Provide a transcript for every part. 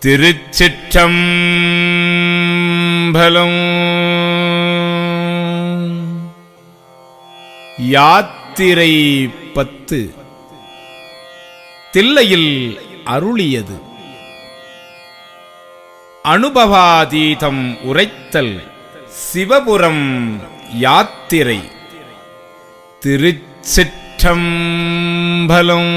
திருச்சிற்றம்பலம். யாத்திரை 10 தில்லையில் அருளியது. அனுபவாதீதம் உரைத்தல் சிவபுரம் யாத்திரை. திருச்சிற்றம்பலம்.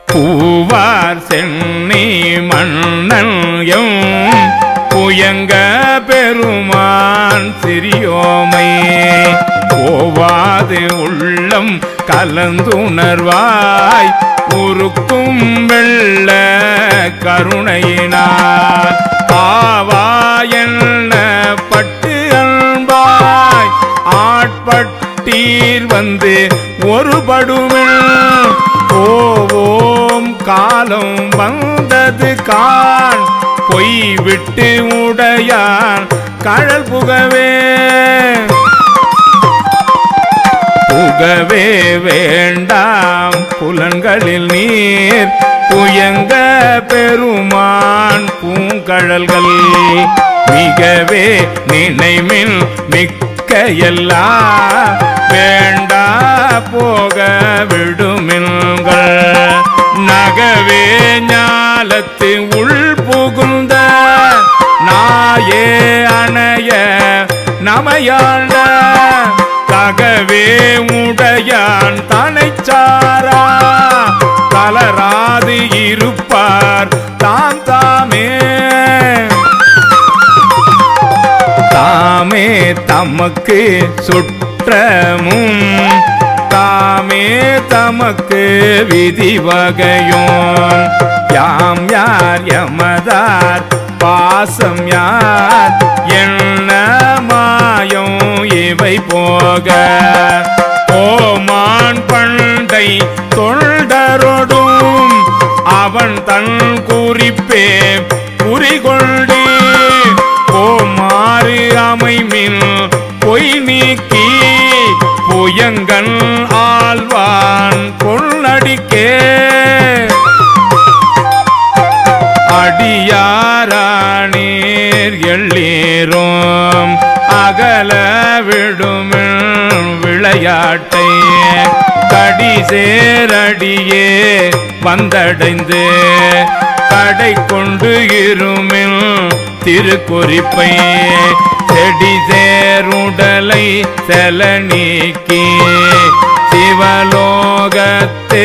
பூவார் சென்னி மன்னன் புயங்க பெருமான் சிறியோமை போவாது உள்ளம் கலந்துணர்வாய் உருக்கும் வெள்ள கருணையினார் ஆவாயன்ன பட்டு அன்பாய் ஆட்பட்டீர் வந்து ஒருபடுமில் போவோம் காலம் வந்தது கான் பொய் விட்டு உடையான் கழல் புகவே புகவே வேண்டாம் புலன்களில் நீர் புயங்க பெருமான் பூங்கழல்கள் மிகவே நினைமின் மிக்க எல்லாம் வேண்டா போக விடுமின்கள் நகவே ஞாலத்து உள் புகுந்த நாயே அணைய நமையாண்ட தகவே உடையான் தனைச்சாரா கலராது இருப்பார் தாம் தாமே தாமே தமக்கு சுற்றமும் தாமே தமக்கு விதி வகையும் யாம் யார் யமதார் பாசம் யார் என்ன மாயம் இவை போக ஓமான் பண்டை தொண்டரொடும் அவன் தன் குறிப்பே குறிகொண்டே ஓமாறு அமைமின் பொய் நீக்கி புயங்கன் ஆழ்வான் கொள்ளடிக்கே அடியாரானீர் எள்ளீரும் அகல விடுமின் விளையாட்டை கடிசேரடியே வந்தடைந்து கடை கொண்டு இருமின் திருக்குறிப்பை செடிசேருடலை செல நீக்கி சிவலோகத்து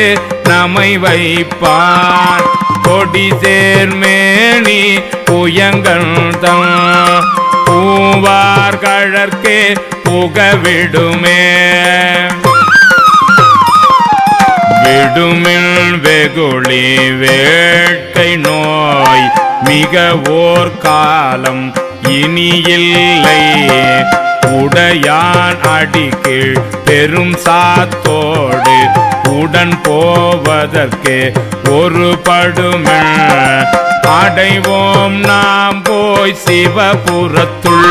நமை வைப்பான் கொடிசேர்மேனி புயங்கள்தம் பூவார் கழற்கே புகவிடுமே விடுமில் வெகுளி வேட்டை நோய் மிக ஓர் காலம் இனியில்லை உடையான் அடிக்கீழ் பெரும் சாத்தோடு உடன் போவதற்கு ஒரு படுமில் அடைவோம் நாம் போய் சிவபுரத்துள்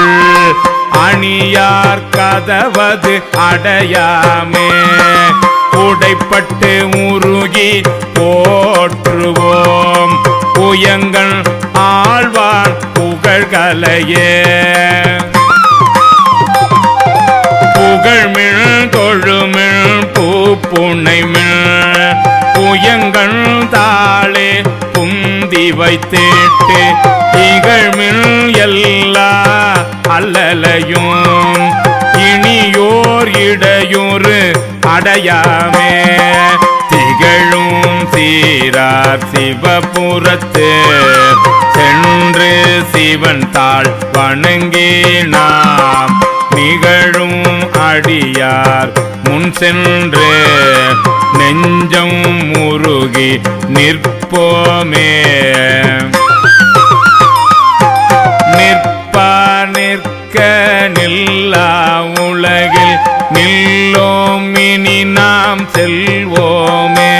அணியார் கதவது அடையாமே உடைப்பட்டு உருகி போற்றுவோம் புயங்கள் ஆழ்வான் புகழ்கலையே புகழ்மிழ் தொழுமிழ் பூப்புனைமிழ் புயங்கள் தாளே புந்தி வைத்தேட்டு இகழ்மிழ் எல்லா அல்லலையும் இனியோர் இடையூறு அடையாமே திகழும் சீரார் சிவபுரத்து சென்று சிவன் தாள் வணங்கி நாம் நிகழும் அடியார் முன் சென்று நெஞ்சம் முருகி நிற்போமே. நிற்பார் நிற்க நில்லா உலகில் நில்லோம் இனி நாம் செல்வோமே.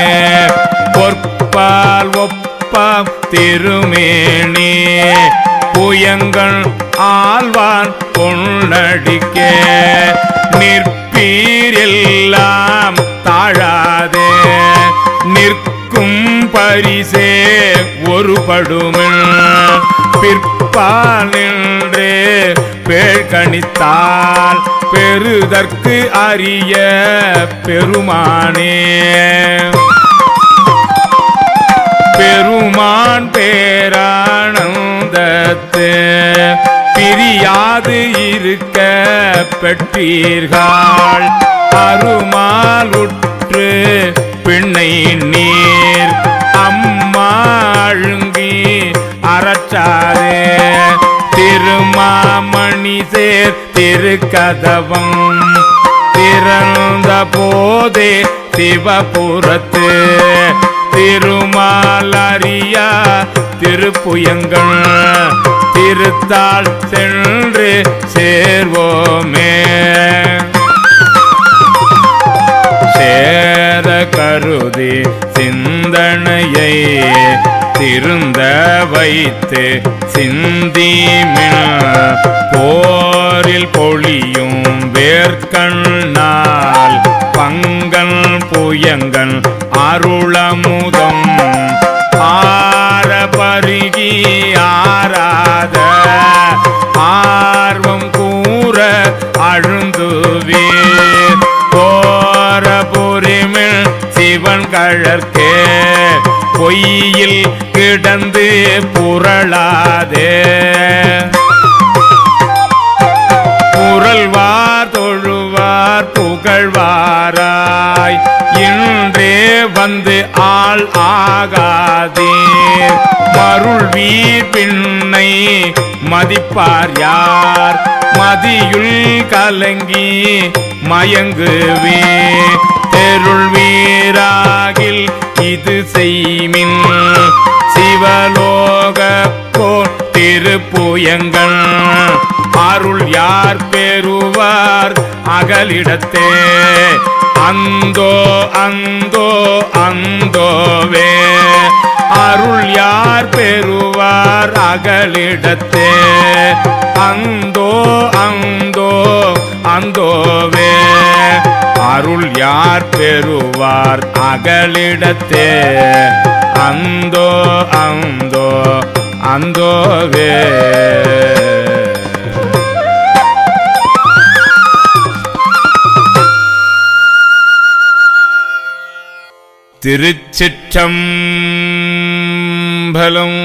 பொற்பால் ஒப்பாம் திருமேனி புயங்கள் ஆழ்வான் பொன்னடிக்கே. நிற்பீர் எல்லாம் தாழாதே நிற்கும் பரிசே ஒருபடுமின். பிற்பால் நின்றே பேழ்கணித்தால் பெறுதற்கு அரிய பெருமானே. பெருமான் பேரானந்தத்து பிரியாது இருக்க பெற்றீர்கள். அருமால் உற்று பிணை நீர் அம்மா அழுங்கி அறச்சாதே. திருமாமணி சேர் திருக்கதவம் திறந்த போதே சிவபுரத்து திருமாலரியா திருப்புயங்கள் திருத்தாள் சென்று சேர்வோமே. சேர கருதி சிந்தனையை திருந்த வைத்து சிந்திமின் போரில் பொழியும் வேர்க்கண்ணால் பங்கன் புயங்கன் அருளமுதம் ஆர பருகி ஆராத ஆர்வம் கூற அழுந்துவீர். போர பொறிமில் சிவன் கழற்கே பொய்யில் கிடந்து புரளாதே. புரள்வார் தொழுவார் புகழ்வாராய் இன்றே வந்து ஆள் ஆகாதீர். மருள்வீர் பின்னை மதிப்பார் யார் மதியுள் கலங்கி மயங்குவே. தெருள் வீராகில் இது செய்மின் சிவலோக போர் திருப்புயங்கள். அருள் யார் பெறுவார் அகலிடத்தே. அந்தோ அந்தோ அந்தோவே அருள் யார் பெறுவார் அகலிடத்தே. அந்தோ அந்தோ அந்தோவே அருள் யார் பெறுவார் அகலிடத்தே. அந்தோ அந்தோ அந்தோவே. திருச்சிற்றம்பலம்.